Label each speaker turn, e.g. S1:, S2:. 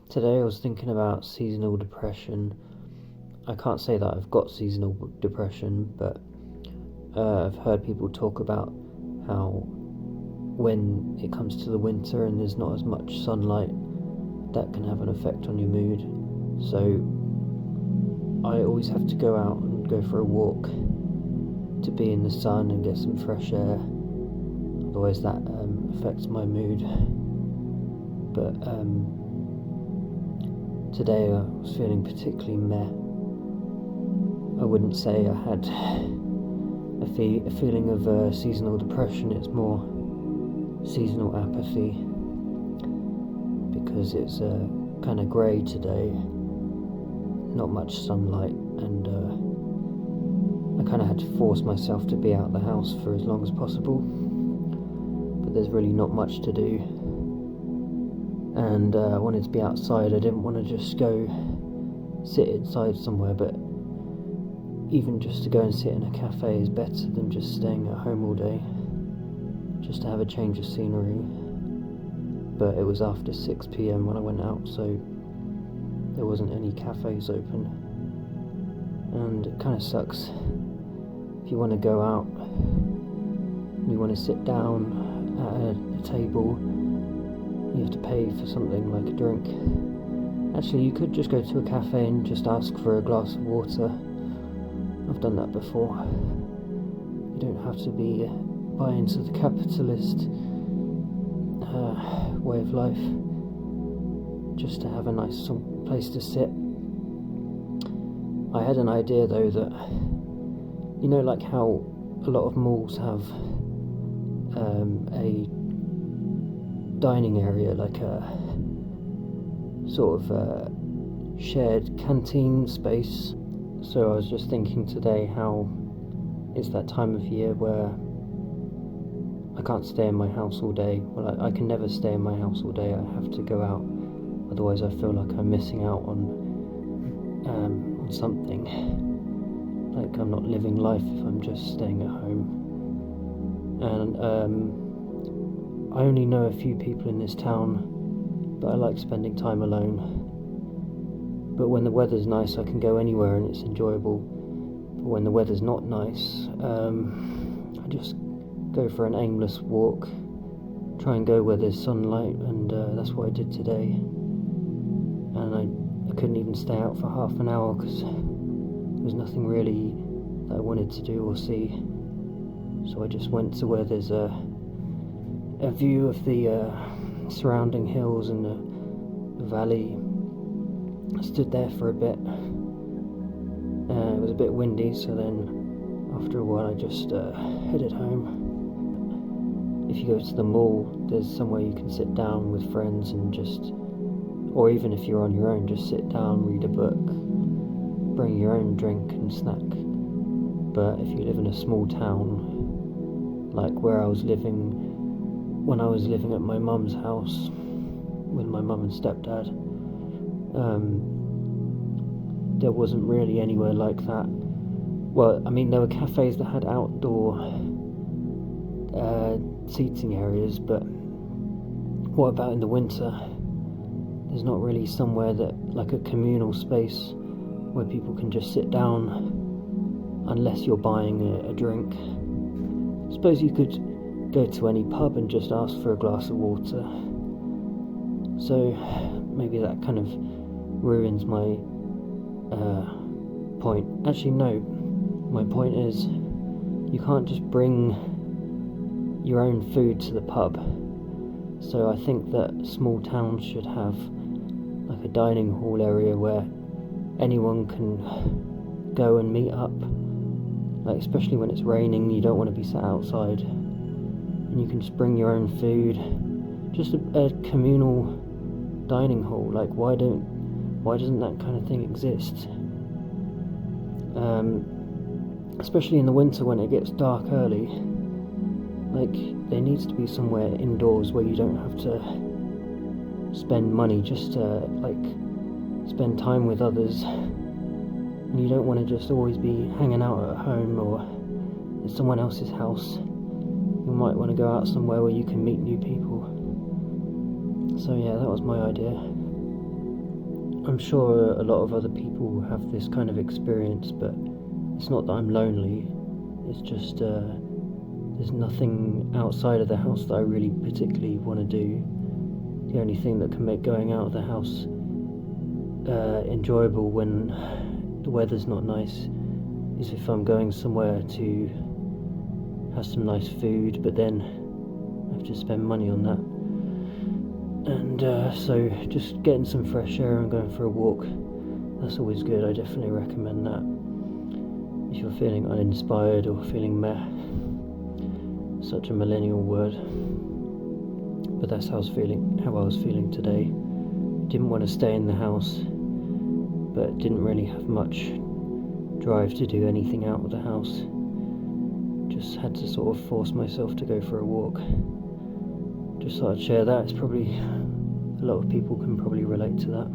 S1: Today I was thinking about seasonal depression. I can't say that I've got seasonal depression, but I've heard people talk about how when it comes to the winter and there's not as much sunlight, that can have an effect on your mood. So I always have to go out and go for a walk to be in the sun and get some fresh air. Otherwise that affects my mood. But today I was feeling particularly meh. I wouldn't say I had a feeling of seasonal depression. It's more seasonal apathy, because it's kind of grey today, not much sunlight, and I kind of had to force myself to be out of the house for as long as possible, but there's really not much to do, and I wanted to be outside. I didn't want to just go sit inside somewhere, but even just to go and sit in a cafe is better than just staying at home all day, just to have a change of scenery. But it was after 6 p.m. when I went out, so there wasn't any cafes open, and it kind of sucks. If you want to go out and you want to sit down at a table, you have to pay for something like a drink. Actually, you could just go to a cafe and just ask for a glass of water. I've done that before. You don't have to buy into the capitalist way of life just to have a nice place to sit. I had an idea though that, you know, like how a lot of malls have a dining area, like a sort of shared canteen space. So I was just thinking today how it's that time of year where I can't stay in my house all day. Well, I can never stay in my house all day. I have to go out, otherwise I feel like I'm missing out on something. Like I'm not living life if I'm just staying at home. And I only know a few people in this town, but I like spending time alone. But when the weather's nice, I can go anywhere and it's enjoyable. But when the weather's not nice, I just go for an aimless walk, try and go where there's sunlight, and that's what I did today. And I couldn't even stay out for half an hour because there was nothing really that I wanted to do or see. So I just went to where there's a view of the surrounding hills and the valley. I stood there for a bit. It was a bit windy, so then after a while I just headed home. If you go to the mall, there's somewhere you can sit down with friends and just, or even if you're on your own, just sit down, read a book, bring your own drink and snack. But if you live in a small town, like where I was living, when I was living at my mum's house with my mum and stepdad, there wasn't really anywhere like that. Well, I mean, there were cafes that had outdoor seating areas, but what about in the winter? There's not really somewhere that, like a communal space where people can just sit down unless you're buying a drink. I suppose you could go to any pub and just ask for a glass of water. So maybe that kind of ruins my point. Actually, no. My point is, you can't just bring your own food to the pub. So I think that small towns should have like a dining hall area where anyone can go and meet up. Like, especially when it's raining, you don't want to be sat outside, and you can just bring your own food. Just a communal dining hall. Like, why doesn't that kind of thing exist? Especially in the winter when it gets dark early. Like, there needs to be somewhere indoors where you don't have to spend money just to, like, spend time with others. And you don't want to just always be hanging out at home or at someone else's house. You might want to go out somewhere where you can meet new people. So yeah, that was my idea. I'm sure a lot of other people have this kind of experience, but it's not that I'm lonely. It's just there's nothing outside of the house that I really particularly want to do. The only thing that can make going out of the house enjoyable when the weather's not nice is if I'm going somewhere to have some nice food, but then I have to spend money on that. And so just getting some fresh air and going for a walk, that's always good. I definitely recommend that if you're feeling uninspired or feeling meh. Such a millennial word, but that's how I was feeling today. Didn't want to stay in the house, but didn't really have much drive to do anything out of the house. Just had to sort of force myself to go for a walk. Just thought I'd share that. It's probably, a lot of people can probably relate to that.